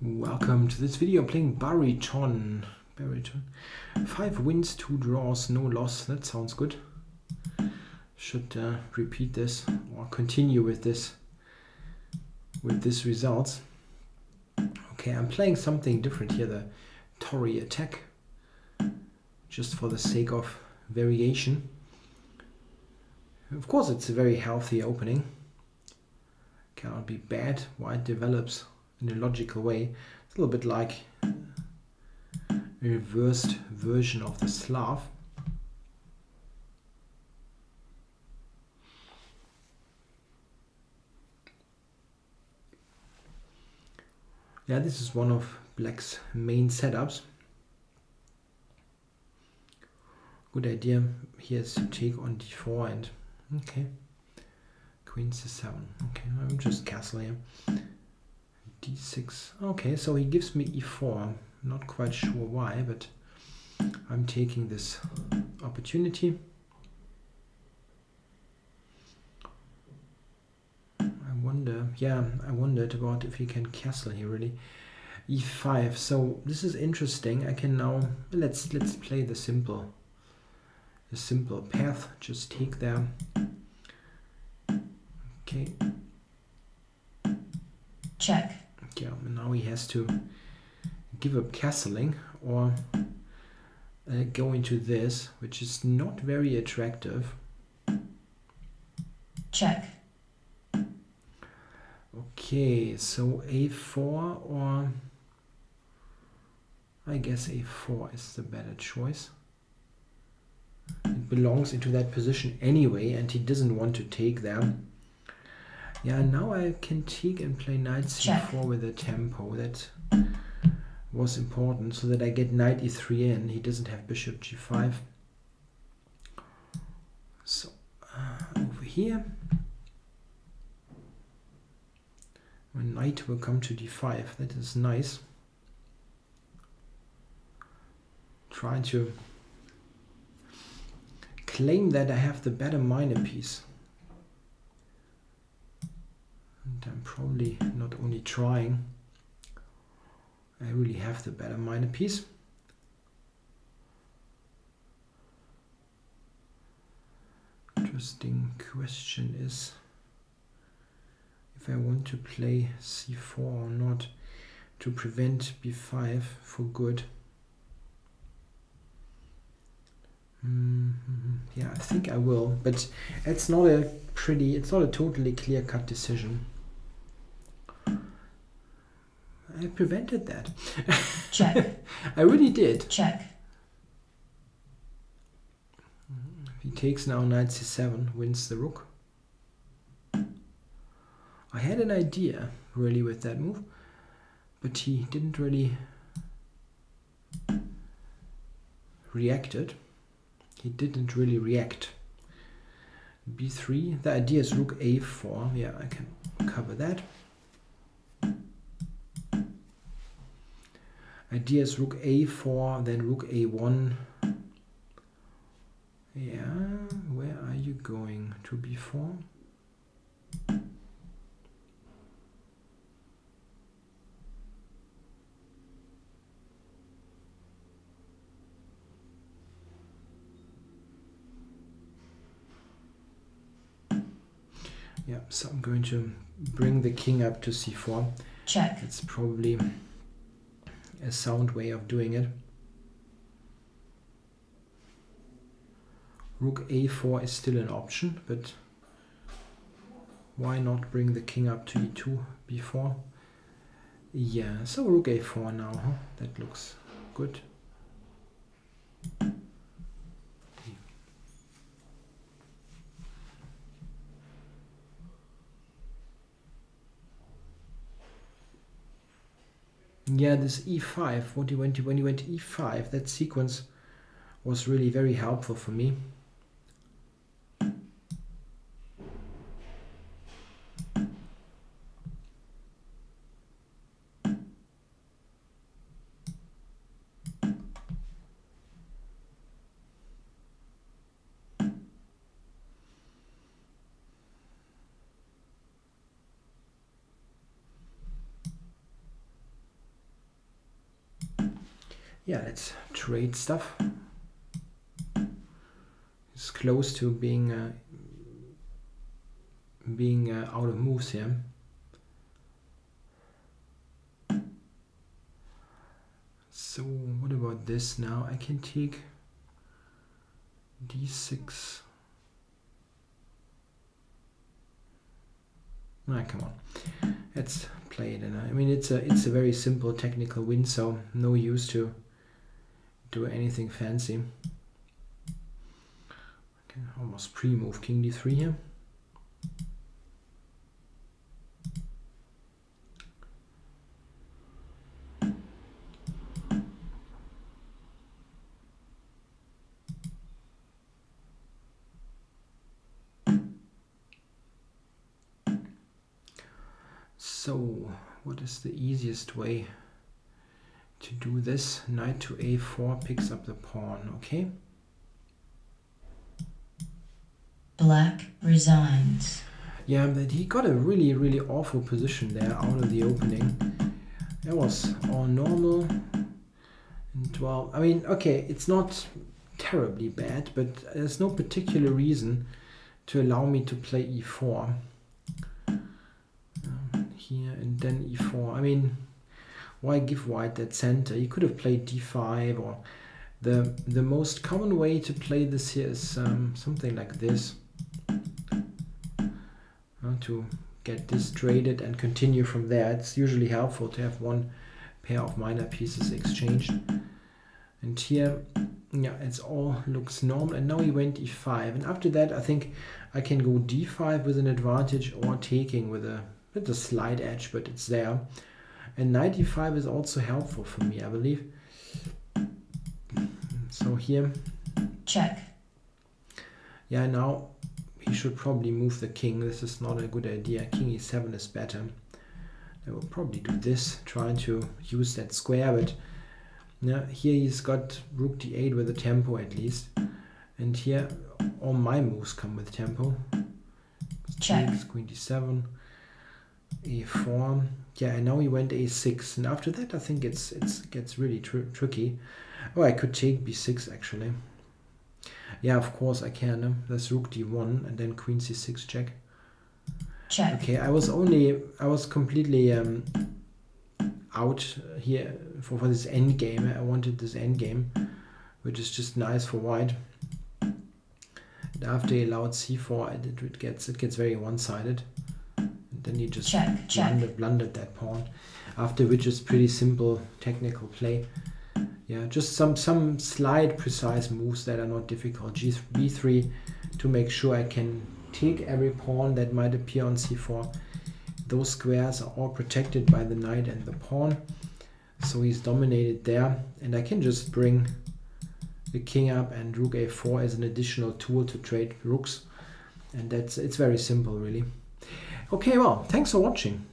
Welcome to this video. I'm playing bariton. 5 wins, 2 draws, no loss. That sounds good. Should repeat this or continue with this results. Okay, I'm playing something different here, the Torre attack, just for the sake of variation. Of course, it's a very healthy opening. Cannot be bad. White develops in a logical way. It's a little bit like a reversed version of the Slav. Yeah, this is one of Black's main setups. Good idea here is to take on d4 and okay, queen c7. Okay, I'm just castle here. d6. Okay, so he gives me e4. I'm not quite sure why, but I'm taking this opportunity. I wondered about if he can castle here really. e5. So this is interesting. I can now let's play the simple path. Just take there. Okay. Check. Yeah, and now he has to give up castling or go into this, which is not very attractive. Check. Okay, so a4 or I guess a4 is the better choice. It belongs into that position anyway, and he doesn't want to take them. Yeah, now I can take and play knight c4 with a tempo. That was important, so that I get knight e3 in. He doesn't have bishop g5. So over here, my knight will come to d5. That is nice. Trying to claim that I have the better minor piece. And I'm probably not only trying, I really have the better minor piece. Interesting question is if I want to play c4 or not to prevent b5 for good. Yeah, I think I will, but it's not a totally clear-cut decision. I prevented that. Check. I really did. Check. He takes now knight c7, wins the rook. I had an idea really with that move, but he didn't really react it. He didn't really react. b3, the idea is rook a4. Yeah, I can cover that. Idea is rook a4, then rook a1. Yeah, where are you going? To b4? Yeah, so I'm going to bring the king up to c4. Check. That's probably a sound way of doing it. Rook a4 is still an option, but why not bring the king up to e2 b4? Yeah, so rook a4 now, huh? That looks good. Yeah, this e5, when he went e5, that sequence was really very helpful for me. Yeah, let's trade stuff. It's close to being out of moves here. So what about this now? I can take d6. Ah, come on. Let's play it. And I mean, it's a very simple technical win, so no use to do anything fancy. I can almost pre-move king d3 here. So, what is the easiest way to do this? Knight to a4 picks up the pawn, okay? Black resigns. Yeah, but he got a really, really awful position there out of the opening. That was all normal. And well, I mean, okay, it's not terribly bad, but there's no particular reason to allow me to play e4. Here and then e4. I mean, why give white that center? You could have played d5, or the most common way to play this here is something like this, to get this traded and continue from there. It's usually helpful to have one pair of minor pieces exchanged. And here, yeah, it's all looks normal. And now he went e5, and after that I think I can go d5 with an advantage, or taking with a slight edge, but it's there. And knight e5 is also helpful for me, I believe. So here, check. Yeah, now he should probably move the king. This is not a good idea. King e7 is better. I will probably do this, trying to use that square, but yeah, here he's got rook d8 with a tempo at least. And here all my moves come with tempo. Check. Queen d7. a4. Yeah, and now he went a6, and after that I think it gets really tricky. Oh, I could take b6 actually. Yeah, of course I can. There's rook d1 and then queen c6 check. Check. Okay, I was completely out here for this end game. I wanted this end game, which is just nice for white. And after he allowed c4, it gets very one-sided. Then he just blundered that pawn, after which is pretty simple technical play. Yeah, just some slight precise moves that are not difficult. b3 to make sure I can take every pawn that might appear on c4. Those squares are all protected by the knight and the pawn, so he's dominated there, and I can just bring the king up, and rook a4 as an additional tool to trade rooks, and it's very simple really. Okay, well, thanks for watching.